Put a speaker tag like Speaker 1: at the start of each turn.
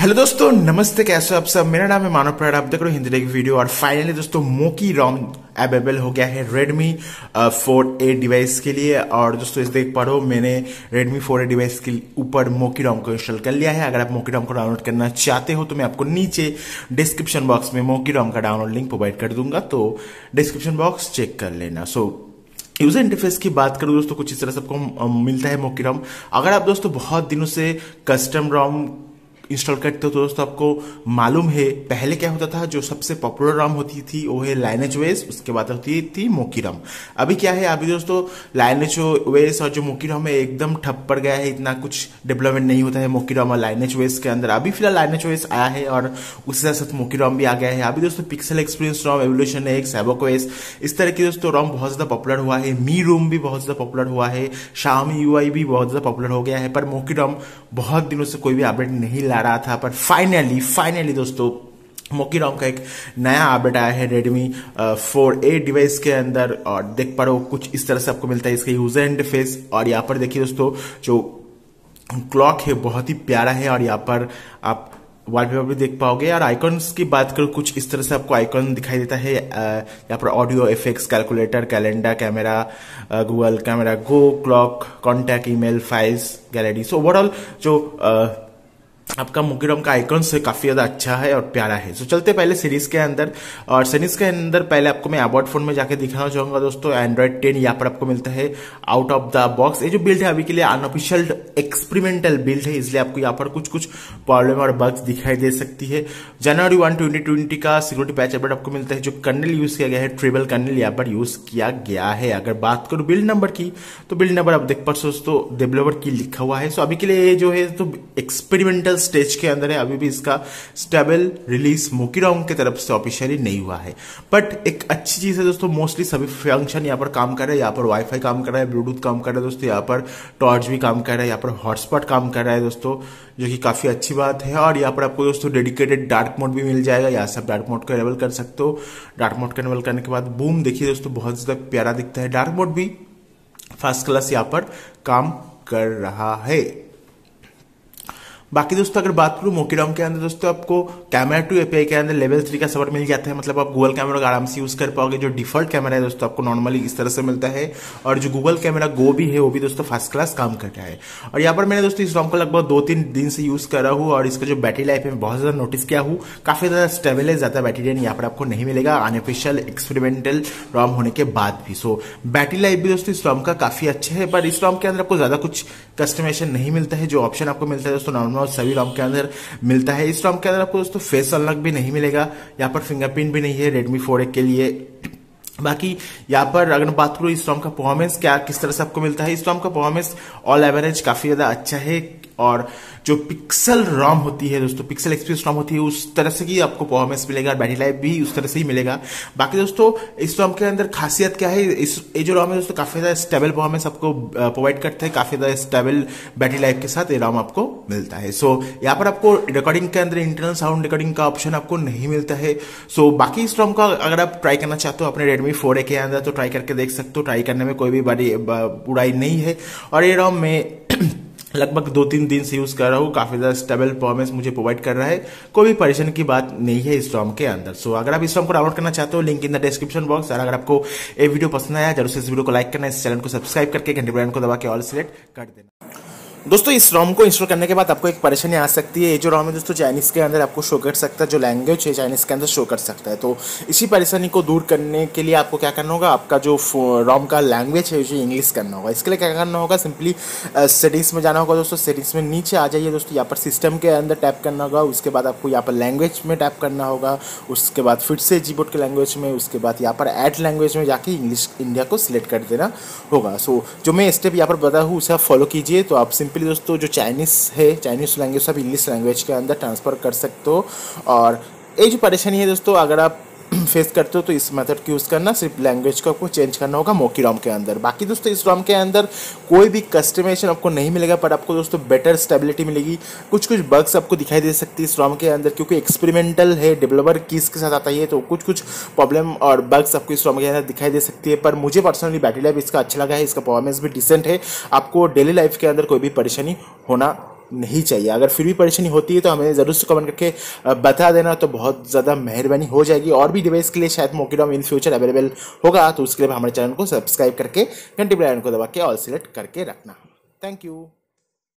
Speaker 1: Hello दोस्तों, नमस्ते। कैसे हो आप सब? मेरा नाम है मानव प्राण, आप देख रहे हो हिंदी टेक वीडियो। और फाइनली दोस्तों मोकी रॉम अवेलेबल हो गया है Redmi 4A डिवाइस के लिए। और दोस्तों इस देख पा रहे हो, मैंने Redmi 4A डिवाइस के ऊपर मोकी रॉम को इंस्टॉल कर लिया है। अगर आप मोकी रॉम को डाउनलोड करना चाहते हो तो मैं आपको नीचे डिस्क्रिप्शन बॉक्स में मोकी रॉम का डाउनलोड लिंक प्रोवाइड कर दूंगा, तो डिस्क्रिप्शन बॉक्स चेक कर लेना। यूजर इंटरफेस की बात करूं दोस्तों, कुछ इस तरह से आपको मिलता है मोकी रॉम। अगर आप दोस्तों बहुत दिनों से कस्टम रॉम इंस्टॉल करते हो तो दोस्तों आपको मालूम है पहले क्या होता था। जो सबसे पॉपुलर रॉम होती थी वो है लाइनेज ओएस, उसके बाद होती थी मोकी रॉम। अभी क्या है, अभी दोस्तों लाइनेज ओएस और जो मोकी रॉम है एकदम ठप पड़ गया है, इतना कुछ डेवलपमेंट नहीं होता है मोकी रॉम और लाइनेज ओएस के अंदर। अभी फिलहाल लाइनेज ओएस आया है और उसके साथ मोकी रॉम भी आ गया है। अभी दोस्तों pixel experience ROM, evolution x, havoc OS, इस तरह की दोस्तों रॉम बहुत ज्यादा पॉपुलर हुआ है। मी रोम भी बहुत ज्यादा पॉपुलर हुआ है, Xiaomi MIUI भी बहुत ज्यादा पॉपुलर हो गया है। पर मोकी रॉम बहुत दिनों से कोई भी अपडेट नहीं ला रहा था, पर फाइनली दोस्तों मोकी रॉम का एक नया अपडेट आया है Redmi 4A डिवाइस के अंदर। और देख पा रहे हो कुछ इस तरह से आपको मिलता है इसका यूजर इंटरफेस। और यहाँ पर देखिए दोस्तों, जो क्लॉक है बहुत ही प्यारा है। और यहाँ पर आप वॉलपेपर भी देख पाओगे। और आइकॉन्स की बात करूं, कुछ इस तरह से आपको आइकॉन दिखाई देता है। यहाँ पर audio, effects, calculator, calendar, camera, Google camera, go, clock, contact, email, files, gallery. So overall जो आपका मोकी रॉम का आइकन से काफी ज्यादा अच्छा है और प्यारा है। सो चलते पहले सीरीज के अंदर। और सीरीज के अंदर पहले आपको मैं अबाउट फोन में जाके दिखाना चाहूंगा दोस्तों। एंड्रॉइड 10 यहाँ पर आपको मिलता है आउट ऑफ द बॉक्स। ये जो बिल्ड है अभी के लिए अनऑफिशियल एक्सपेरिमेंटल बिल्ड है, इसलिए आपको यहाँ पर कुछ प्रॉब्लम और बग्स दिखाई दे सकती है। जनवरी 1, 2020 का सिक्योरिटी पैच अपडेट आपको मिलता है। जो कर्नल यूज किया गया है, ट्रिबल कर्नल यहाँ पर यूज किया गया है। अगर बात करूं बिल्ड नंबर की, तो बिल्ड नंबर आप देख पा दोस्तों डेवलपर की लिखा हुआ है। सो अभी के लिए जो है तो एक्सपेरिमेंटल स्टेज के अंदर है, अभी भी इसका स्टेबल रिलीज मोकी रॉम की तरफ से ऑफिशियली नहीं हुआ है। बट एक अच्छी चीज है दोस्तों, मोस्टली सभी फंक्शन यहाँ पर काम कर रहे हैं। यहाँ पर वाईफाई काम कर रहा है, ब्लूटूथ काम कर रहा है दोस्तों, यहाँ पर टॉर्च भी काम कर रहा है, यहाँ पर हॉटस्पॉट काम कर रहा है दोस्तों, जो कि काफी अच्छी बात है। और यहाँ पर आपको दोस्तों डेडिकेटेड डार्क मोड भी मिल जाएगा, यहाँ से आप डार्क मोड को एनेबल कर सकते हो। डार्क मोड को एनेबल करने के बाद बूम, देखिए दोस्तों बहुत ज्यादा प्यारा दिखता है। डार्क मोड भी फर्स्ट क्लास यहाँ पर काम कर रहा है। बाकी दोस्तों अगर बात करूं मोकी रॉम के अंदर दोस्तों, आपको कैमरा टू एपीआई के अंदर लेवल 3 का सपोर्ट मिल जाता है। मतलब आप गूगल कैमरा को आराम से यूज कर पाओगे। जो डिफॉल्ट कैमरा है दोस्तों आपको नॉर्मली इस तरह से मिलता है। और जो गूगल कैमरा गो भी है वो भी दोस्तों फर्स्ट क्लास काम कर रहा है। और यहाँ पर मैंने दोस्तों इस रॉम को लगभग 2-3 दिन से यूज कर रहा हूँ। और इसका जो बैटरी लाइफ है बहुत ज्यादा नोटिस किया हूँ, काफी ज्यादा स्टेबल है, ज्यादा बैटरी ड्रेन यहाँ पर आपको नहीं मिलेगा अनऑफिशियल एक्सपेरिमेंटल रॉम होने के बाद भी। सो बैटरी लाइफ भी दोस्तों इस रॉम का काफी अच्छा है। पर इस रॉम के अंदर आपको ज्यादा कुछ कस्टमाइजेशन नहीं मिलता है। जो ऑप्शन आपको मिलता है दोस्तों नॉर्मल सभी रॉम के अंदर मिलता है। इस रॉम के अंदर आपको दोस्तों फेस अनलॉक भी नहीं मिलेगा, यहाँ पर फिंगरप्रिंट भी नहीं है Redmi 4A के लिए। बाकी यहाँ पर अगर बात करूं इस रॉम का परफॉर्मेंस क्या किस तरह से आपको मिलता है, इस रॉम का परफॉर्मेंस ऑल एवरेज काफी ज्यादा अच्छा है। और जो पिक्सल रॉम होती है दोस्तों, पिक्सल एक्सपीरियंस रॉम होती है, उस तरह से ही आपको परफॉर्मेंस मिलेगा। बैटरी लाइफ भी उस तरह से ही मिलेगा। बाकी दोस्तों इस रॉम के अंदर खासियत क्या है, ये जो रॉम है दोस्तों काफी ज्यादा स्टेबल परफॉर्मेंस आपको प्रोवाइड करता है। काफी ज्यादा स्टेबल बैटरी लाइफ के साथ ये रॉम आपको मिलता है। सो यहाँ पर आपको रिकॉर्डिंग के अंदर इंटरनल साउंड रिकॉर्डिंग का ऑप्शन आपको नहीं मिलता है। सो बाकी इस रॉम का अगर आप ट्राई करना चाहते हो अपने Redmi 4A के अंदर तो ट्राई करके देख सकते हो। ट्राई करने में कोई भी बड़ी बुराई नहीं है। और ये रॉम में लगभग 2-3 दिन से यूज कर रहा हूँ, काफी ज्यादा स्टेबल परफॉर्मेंस मुझे प्रोवाइड कर रहा है। कोई भी परेशानी की बात नहीं है इस रॉम के अंदर। सो अगर आप इस रॉम को डाउनलोड करना चाहते हो, link in the description box. और अगर आपको ये वीडियो पसंद आया जरूर से इस वीडियो को लाइक करना, इस चैनल को सब्सक्राइब करके घंटे बटन को दबा के ऑल सिलेक्ट कर देना। दोस्तों इस रॉम को इंस्टॉल करने के बाद आपको एक परेशानी आ सकती है। ये जो रॉम है दोस्तों चाइनीज के अंदर आपको शो कर सकता है, जो लैंग्वेज है चाइनीज के अंदर शो कर सकता है। तो इसी परेशानी को दूर करने के लिए आपको क्या करना होगा, आपका जो रॉम का लैंग्वेज है उसे इंग्लिश करना होगा। इसके लिए क्या करना होगा, सिंपली सेटिंग्स में जाना होगा दोस्तों। सेटिंग्स में नीचे आ जाइए दोस्तों, यहाँ पर सिस्टम के अंदर टैप करना होगा। उसके बाद आपको यहाँ पर लैंग्वेज में टैप करना होगा। उसके बाद फिर से कीबोर्ड के लैंग्वेज में, उसके बाद यहाँ पर ऐड लैंग्वेज में जाके इंग्लिश इंडिया को सिलेक्ट कर देना होगा। सो जो मैं स्टेप यहाँ पर बता हूँ उसे आप फॉलो कीजिए। तो आप सिंपली दोस्तों जो चाइनीज है, चाइनीज लैंग्वेज आप इंग्लिश लैंग्वेज के अंदर ट्रांसफर कर सकते हो। और ये जो परेशानी है दोस्तों अगर आप फेस करते हो तो इस मेथड को यूज़ करना, सिर्फ लैंग्वेज को आपको चेंज करना होगा मोकी रॉम के अंदर। बाकी दोस्तों इस रॉम के अंदर कोई भी कस्टमाइजेशन आपको नहीं मिलेगा, पर आपको दोस्तों बेटर स्टेबिलिटी मिलेगी। कुछ बग्स आपको दिखाई दे सकती है इस रॉम के अंदर, क्योंकि एक्सपेरिमेंटल है, डेवलपर कीज के साथ आता है, तो कुछ प्रॉब्लम और बग्स आपको इस रॉम के अंदर दिखाई दे सकती है। पर मुझे पर्सनली बैटरी लाइफ इसका अच्छा लगा है, इसका परफॉर्मेंस भी डिसेंट है। आपको डेली लाइफ के अंदर कोई भी परेशानी होना नहीं चाहिए। अगर फिर भी परेशानी होती है तो हमें ज़रूर से कमेंट करके बता देना, तो बहुत ज़्यादा मेहरबानी हो जाएगी। और भी डिवाइस के लिए शायद Moki ROM in future available होगा, तो उसके लिए हमारे चैनल को सब्सक्राइब करके घंटी बेल आइकन को दबा के ऑल सिलेक्ट करके रखना। Thank you.